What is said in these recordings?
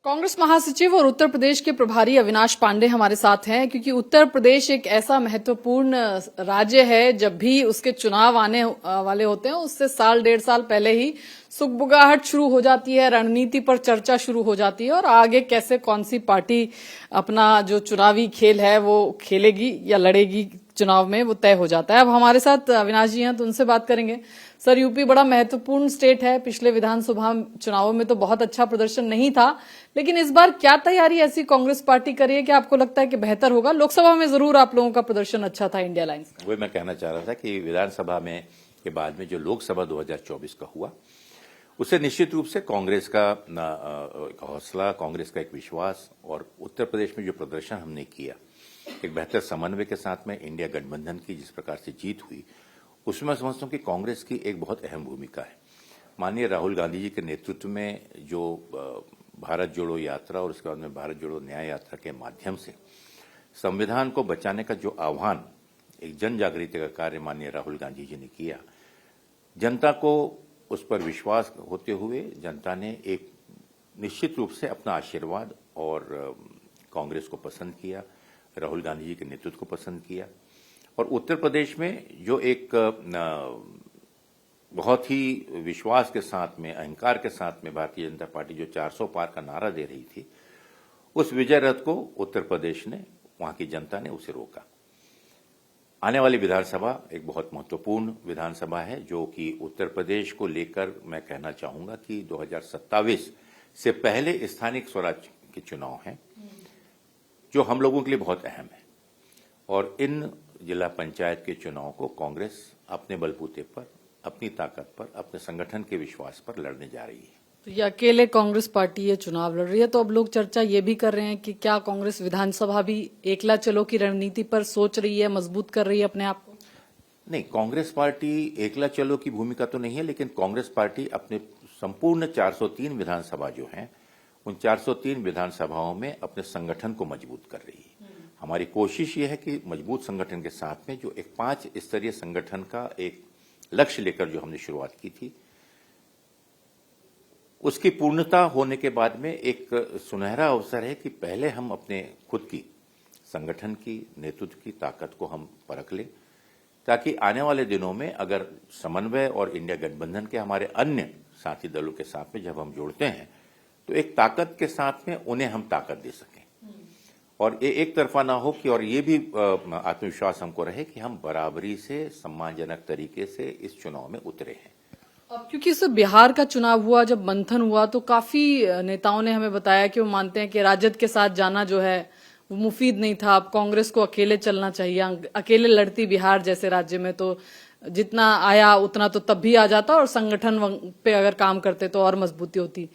कांग्रेस महासचिव और उत्तर प्रदेश के प्रभारी अविनाश पांडे हमारे साथ हैं क्योंकि उत्तर प्रदेश एक ऐसा महत्वपूर्ण राज्य है। जब भी उसके चुनाव आने वाले होते हैं उससे साल डेढ़ साल पहले ही सुगबुगाहट शुरू हो जाती है, रणनीति पर चर्चा शुरू हो जाती है और आगे कैसे कौन सी पार्टी अपना जो चुनावी खेल है वो खेलेगी या लड़ेगी चुनाव में वो तय हो जाता है। अब हमारे साथ अविनाश जी हैं तो उनसे बात करेंगे। सर, यूपी बड़ा महत्वपूर्ण स्टेट है। पिछले विधानसभा चुनावों में तो बहुत अच्छा प्रदर्शन नहीं था, लेकिन इस बार क्या तैयारी ऐसी कांग्रेस पार्टी करी है कि आपको लगता है कि बेहतर होगा? लोकसभा में जरूर आप लोगों का प्रदर्शन अच्छा था इंडिया लाइंस का। वही मैं कहना चाह रहा था कि विधानसभा में के बाद में जो लोकसभा 2024 का हुआ उससे निश्चित रूप से कांग्रेस का एक हौसला, कांग्रेस का एक विश्वास और उत्तर प्रदेश में जो प्रदर्शन हमने किया एक बेहतर समन्वय के साथ में इंडिया गठबंधन की जिस प्रकार से जीत हुई उसमें समझता हूं कि कांग्रेस की एक बहुत अहम भूमिका है। माननीय राहुल गांधी जी के नेतृत्व में जो भारत जोड़ो यात्रा और उसके बाद में भारत जोड़ो न्याय यात्रा के माध्यम से संविधान को बचाने का जो आह्वान, एक जन जागृति का कार्य माननीय राहुल गांधी जी ने किया, जनता को उस पर विश्वास होते हुए जनता ने एक निश्चित रूप से अपना आशीर्वाद और कांग्रेस को पसंद किया, राहुल गांधी जी के नेतृत्व को पसंद किया। और उत्तर प्रदेश में जो एक बहुत ही विश्वास के साथ में, अहंकार के साथ में भारतीय जनता पार्टी जो 400 पार का नारा दे रही थी, उस विजय रथ को उत्तर प्रदेश ने, वहां की जनता ने उसे रोका। आने वाली विधानसभा एक बहुत महत्वपूर्ण विधानसभा है जो कि उत्तर प्रदेश को लेकर मैं कहना चाहूंगा कि 2027 से पहले स्थानीय स्वराज के चुनाव हैं जो हम लोगों के लिए बहुत अहम है। और इन जिला पंचायत के चुनाव को कांग्रेस अपने बलबूते पर, अपनी ताकत पर, अपने संगठन के विश्वास पर लड़ने जा रही है। तो ये अकेले कांग्रेस पार्टी ये चुनाव लड़ रही है, तो अब लोग चर्चा ये भी कर रहे हैं कि क्या कांग्रेस विधानसभा भी एकला चलो की रणनीति पर सोच रही है, मजबूत कर रही है अपने आप को? नहीं, कांग्रेस पार्टी एकला चलो की भूमिका तो नहीं है, लेकिन कांग्रेस पार्टी अपने संपूर्ण 403 विधानसभा जो हैं उन 403 विधानसभाओं में अपने संगठन को मजबूत कर रही है। हमारी कोशिश ये है कि मजबूत संगठन के साथ में जो एक 5 स्तरीय संगठन का एक लक्ष्य लेकर जो हमने शुरुआत की थी, उसकी पूर्णता होने के बाद में एक सुनहरा अवसर है कि पहले हम अपने खुद की संगठन की, नेतृत्व की ताकत को हम परख लें, ताकि आने वाले दिनों में अगर समन्वय और इंडिया गठबंधन के हमारे अन्य साथी दलों के साथ में जब हम जोड़ते हैं तो एक ताकत के साथ में उन्हें हम ताकत दे सकें और ये एक तरफा ना हो कि, और ये भी आत्मविश्वास हमको रहे कि हम बराबरी से, सम्मानजनक तरीके से इस चुनाव में उतरे हैं। अब क्योंकि इस बिहार का चुनाव हुआ, जब मंथन हुआ तो काफी नेताओं ने हमें बताया कि वो मानते हैं कि राजद के साथ जाना जो है वो मुफीद नहीं था। अब कांग्रेस को अकेले चलना चाहिए। अकेले लड़ती बिहार जैसे राज्य में तो जितना आया उतना तो तब भी आ जाता और संगठन पे अगर काम करते तो और मजबूती होती।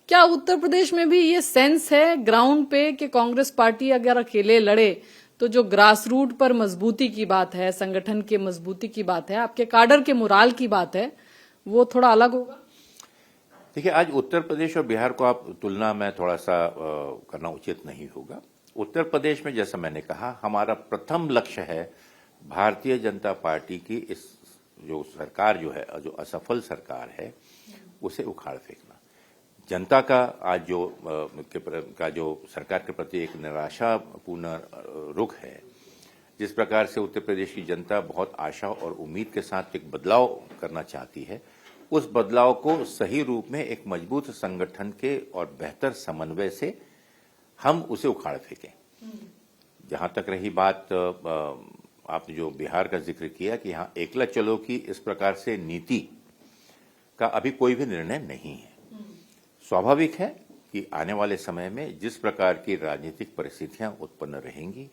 क्या उत्तर प्रदेश में भी ये सेंस है ग्राउंड पे कि कांग्रेस पार्टी अगर अकेले लड़े तो जो ग्रास रूट पर मजबूती की बात है, संगठन की मजबूती की बात है, आपके काडर के मोराल की बात है, वो थोड़ा अलग होगा? देखिए, आज उत्तर प्रदेश और बिहार को आप तुलना में थोड़ा सा करना उचित नहीं होगा। उत्तर प्रदेश में जैसा मैंने कहा, हमारा प्रथम लक्ष्य है भारतीय जनता पार्टी की इस जो सरकार जो है, जो असफल सरकार है, उसे उखाड़ फेंकना। जनता का आज जो सरकार के प्रति एक निराशापूर्ण रुख है, जिस प्रकार से उत्तर प्रदेश की जनता बहुत आशा और उम्मीद के साथ एक बदलाव करना चाहती है, उस बदलाव को सही रूप में एक मजबूत संगठन के और बेहतर समन्वय से हम उसे उखाड़ फेंकें। जहां तक रही बात, आपने जो बिहार का जिक्र किया कि यहां एकला चलो की इस प्रकार से नीति का अभी कोई भी निर्णय नहीं है। स्वाभाविक है कि आने वाले समय में जिस प्रकार की राजनीतिक परिस्थितियां उत्पन्न रहेंगी,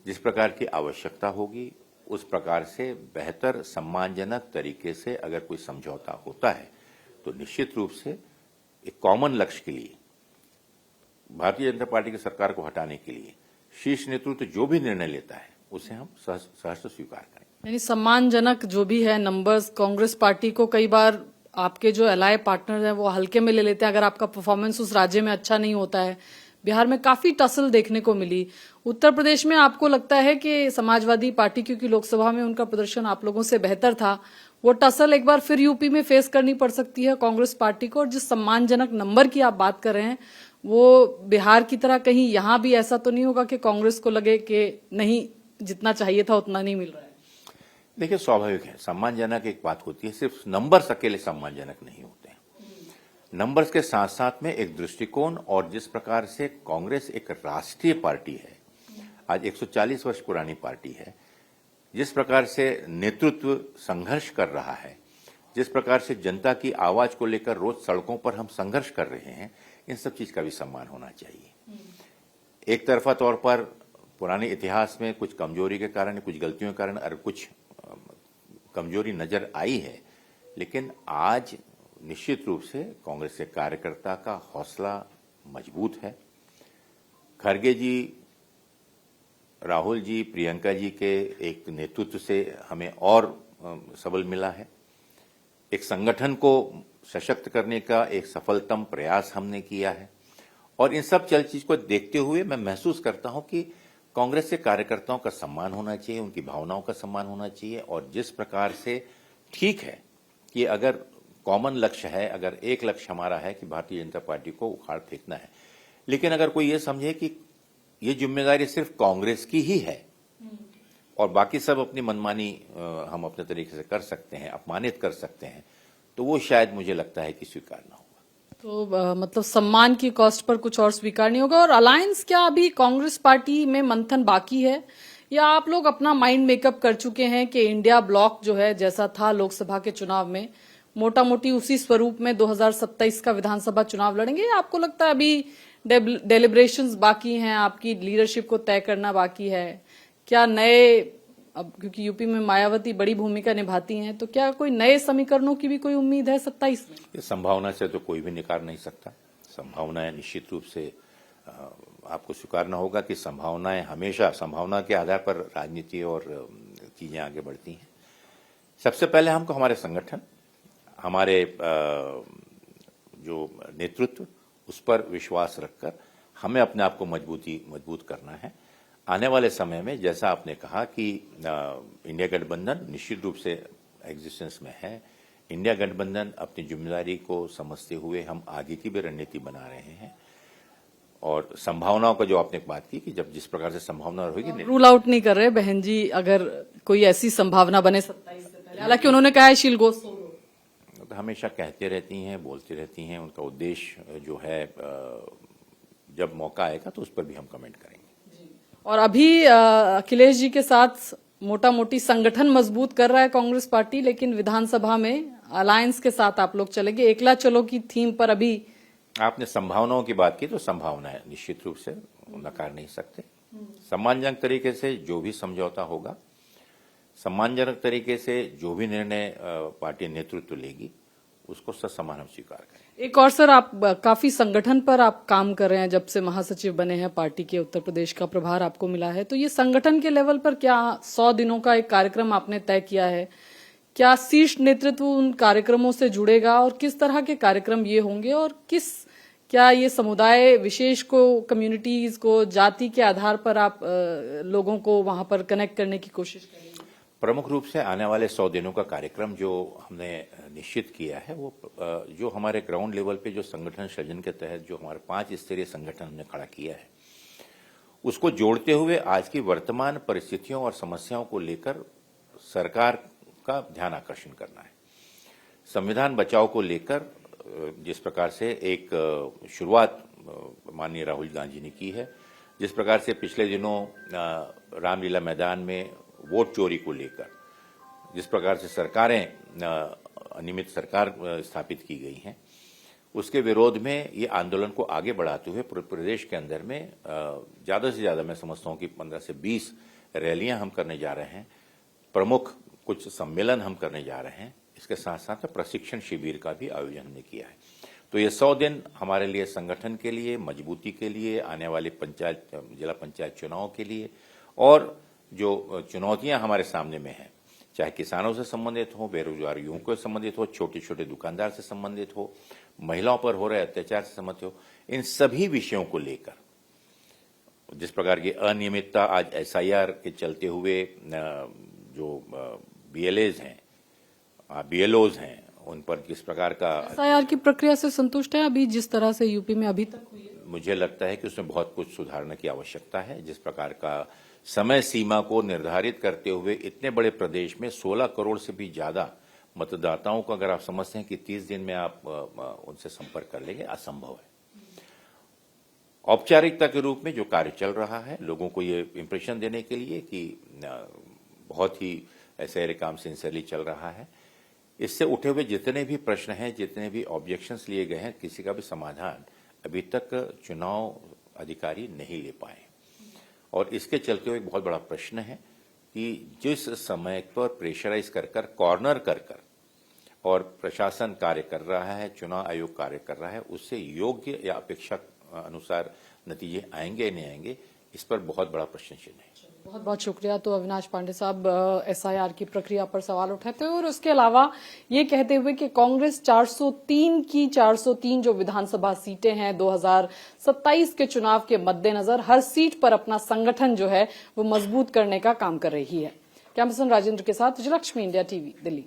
जिस प्रकार की आवश्यकता होगी, उस प्रकार से बेहतर सम्मानजनक तरीके से अगर कोई समझौता होता है तो निश्चित रूप से एक कॉमन लक्ष्य के लिए, भारतीय जनता पार्टी की सरकार को हटाने के लिए शीर्ष नेतृत्व जो भी निर्णय लेता है उसे हम सहर्ष स्वीकार करें। यानी सम्मानजनक जो भी है नंबर्स, कांग्रेस पार्टी को कई बार आपके जो एलाय पार्टनर हैं वो हल्के में ले लेते हैं अगर आपका परफॉर्मेंस उस राज्य में अच्छा नहीं होता है। बिहार में काफी टसल देखने को मिली। उत्तर प्रदेश में आपको लगता है कि समाजवादी पार्टी, क्योंकि लोकसभा में उनका प्रदर्शन आप लोगों से बेहतर था, वो टसल एक बार फिर यूपी में फेस करनी पड़ सकती है कांग्रेस पार्टी को? और जिस सम्मानजनक नंबर की आप बात कर रहे हैं वो बिहार की तरह कहीं यहाँ भी ऐसा तो नहीं होगा कि कांग्रेस को लगे कि नहीं, जितना चाहिए था उतना नहीं मिल रहा है? देखिए, स्वाभाविक है, सम्मानजनक एक बात होती है, सिर्फ नंबर्स अकेले सम्मानजनक नहीं होते हैं। नंबर्स के साथ साथ में एक दृष्टिकोण, और जिस प्रकार से कांग्रेस एक राष्ट्रीय पार्टी है, आज 140 वर्ष पुरानी पार्टी है, जिस प्रकार से नेतृत्व संघर्ष कर रहा है, जिस प्रकार से जनता की आवाज को लेकर रोज सड़कों पर हम संघर्ष कर रहे हैं, इन सब चीज का भी सम्मान होना चाहिए। एक तरफा तौर पर पुराने इतिहास में कुछ कमजोरी के कारण, कुछ गलतियों के कारण और कुछ कमजोरी नजर आई है, लेकिन आज निश्चित रूप से कांग्रेस के कार्यकर्ता का हौसला मजबूत है। खड़गे जी, राहुल जी, प्रियंका जी के एक नेतृत्व से हमें और सबल मिला है। एक संगठन को सशक्त करने का एक सफलतम प्रयास हमने किया है, और इन सब चीज को देखते हुए मैं महसूस करता हूं कि कांग्रेस के कार्यकर्ताओं का सम्मान होना चाहिए, उनकी भावनाओं का सम्मान होना चाहिए। और जिस प्रकार से ठीक है कि अगर कॉमन लक्ष्य है, अगर एक लक्ष्य हमारा है कि भारतीय जनता पार्टी को उखाड़ फेंकना है, लेकिन अगर कोई ये समझे कि ये जिम्मेदारी सिर्फ कांग्रेस की ही है और बाकी सब अपनी मनमानी हम अपने तरीके से कर सकते हैं, अपमानित कर सकते हैं, तो वो शायद मुझे लगता है कि स्वीकार ना होगा। तो मतलब सम्मान की कॉस्ट पर कुछ और स्वीकार नहीं होगा। और अलायंस, क्या अभी कांग्रेस पार्टी में मंथन बाकी है, या आप लोग अपना माइंड मेकअप कर चुके हैं कि इंडिया ब्लॉक जो है, जैसा था लोकसभा के चुनाव में, मोटा मोटी उसी स्वरूप में 2027 का विधानसभा चुनाव लड़ेंगे? या आपको लगता है अभी डेलिब्रेशंस बाकी हैं, आपकी लीडरशिप को तय करना बाकी है? क्या नए, अब क्योंकि यूपी में मायावती बड़ी भूमिका निभाती हैं, तो क्या कोई नए समीकरणों की भी कोई उम्मीद है 27 में? इस संभावना से तो कोई भी निकार नहीं सकता। संभावनाएं निश्चित रूप से आपको स्वीकारना होगा कि संभावनाएं हमेशा संभावना के आधार पर राजनीति और चीजें आगे बढ़ती हैं। सबसे पहले हमको हमारे संगठन, हमारे जो नेतृत्व, उस पर विश्वास रखकर हमें अपने आप को मजबूत करना है। आने वाले समय में जैसा आपने कहा कि इंडिया गठबंधन निश्चित रूप से एग्जिस्टेंस में है। इंडिया गठबंधन अपनी जिम्मेदारी को समझते हुए हम आगे की भी रणनीति बना रहे हैं, और संभावनाओं का जो आपने बात की कि जब जिस प्रकार से संभावना होगी, रूल आउट नहीं कर रहे बहन जी, अगर कोई ऐसी संभावना बने 27 से पहले। हालांकि उन्होंने कहा है शील गो सोलो, तो हमेशा कहते रहती हैं, बोलती रहती हैं। उनका उद्देश्य जो है, जब मौका आएगा तो उस पर भी हम कमेंट करेंगे। और अभी अखिलेश जी के साथ मोटा मोटी संगठन मजबूत कर रहा है कांग्रेस पार्टी, लेकिन विधानसभा में अलायंस के साथ आप लोग चलेंगे। एकला चलो की थीम पर अभी आपने संभावनाओं की बात की, तो संभावना है, निश्चित रूप से नकार नहीं सकते। सम्मानजनक तरीके से जो भी समझौता होगा, सम्मानजनक तरीके से जो भी निर्णय पार्टी नेतृत्व लेगी, उसको ससम्मान हम स्वीकार करें। एक और सर, आप काफी संगठन पर आप काम कर रहे हैं, जब से महासचिव बने हैं पार्टी के, उत्तर प्रदेश का प्रभार आपको मिला है, तो ये संगठन के लेवल पर क्या 100 दिनों का एक कार्यक्रम आपने तय किया है? क्या शीर्ष नेतृत्व उन कार्यक्रमों से जुड़ेगा, और किस तरह के कार्यक्रम ये होंगे, और क्या ये समुदाय विशेष को, कम्युनिटीज को, जाति के आधार पर आप लोगों को वहां पर कनेक्ट करने की कोशिश करेंगे? प्रमुख रूप से आने वाले 100 दिनों का कार्यक्रम जो हमने निश्चित किया है, वो जो हमारे ग्राउंड लेवल पे जो संगठन सृजन के तहत जो हमारे 5 स्तरीय संगठन हमने खड़ा किया है, उसको जोड़ते हुए आज की वर्तमान परिस्थितियों और समस्याओं को लेकर सरकार का ध्यान आकर्षण करना है। संविधान बचाओ को लेकर जिस प्रकार से एक शुरुआत माननीय राहुल गांधी जी ने की है, जिस प्रकार से पिछले दिनों रामलीला मैदान में वोट चोरी को लेकर जिस प्रकार से सरकारें, अनियमित सरकार स्थापित की गई हैं, उसके विरोध में ये आंदोलन को आगे बढ़ाते हुए प्रदेश के अंदर में ज्यादा से ज्यादा, मैं समझता हूं कि 15 से 20 रैलियां हम करने जा रहे हैं, प्रमुख कुछ सम्मेलन हम करने जा रहे हैं। इसके साथ साथ प्रशिक्षण शिविर का भी आयोजन हमने किया है। तो ये 100 दिन हमारे लिए, संगठन के लिए, मजबूती के लिए, आने वाले जिला पंचायत चुनाव के लिए, और जो चुनौतियां हमारे सामने में हैं, चाहे किसानों से संबंधित हो, बेरोजगार युवकों से संबंधित हो, छोटे छोटे दुकानदार से संबंधित हो, महिलाओं पर हो रहे अत्याचार से संबंधित हो, इन सभी विषयों को लेकर, जिस प्रकार की अनियमितता आज SIR के चलते हुए जो BLAs हैं, BLOs हैं, उन पर किस प्रकार का SIR की प्रक्रिया से संतुष्ट है अभी जिस तरह से यूपी में अभी तक हुई है? मुझे लगता है कि उसमें बहुत कुछ सुधारने की आवश्यकता है। जिस प्रकार का समय सीमा को निर्धारित करते हुए इतने बड़े प्रदेश में 16 करोड़ से भी ज्यादा मतदाताओं को अगर आप समझते हैं कि 30 दिन में आप उनसे संपर्क कर लेंगे, असंभव है। औपचारिकता के रूप में जो कार्य चल रहा है, लोगों को ये इंप्रेशन देने के लिए कि बहुत ही ऐसे काम सिंसियरली चल रहा है, इससे उठे हुए जितने भी प्रश्न हैं, जितने भी ऑब्जेक्शंस लिए गए हैं, किसी का भी समाधान अभी तक चुनाव अधिकारी नहीं ले पाए। और इसके चलते हुए एक बहुत बड़ा प्रश्न है कि जिस समय पर प्रेशराइज कर कॉर्नर कर और प्रशासन कार्य कर रहा है, चुनाव आयोग कार्य कर रहा है, उससे योग्य या अपेक्षा अनुसार नतीजे आएंगे नहीं आएंगे, इस पर बहुत बड़ा प्रश्न चिन्ह है। बहुत बहुत शुक्रिया। तो अविनाश पांडे साहब एसआईआर की प्रक्रिया पर सवाल उठाते हुए और उसके अलावा ये कहते हुए कि कांग्रेस 403 जो विधानसभा सीटें हैं 2027 के चुनाव के मद्देनजर हर सीट पर अपना संगठन जो है वो मजबूत करने का काम कर रही है। कैमरा पर्सन राजेंद्र के साथ विजयलक्ष्मी, इंडिया टीवी, दिल्ली।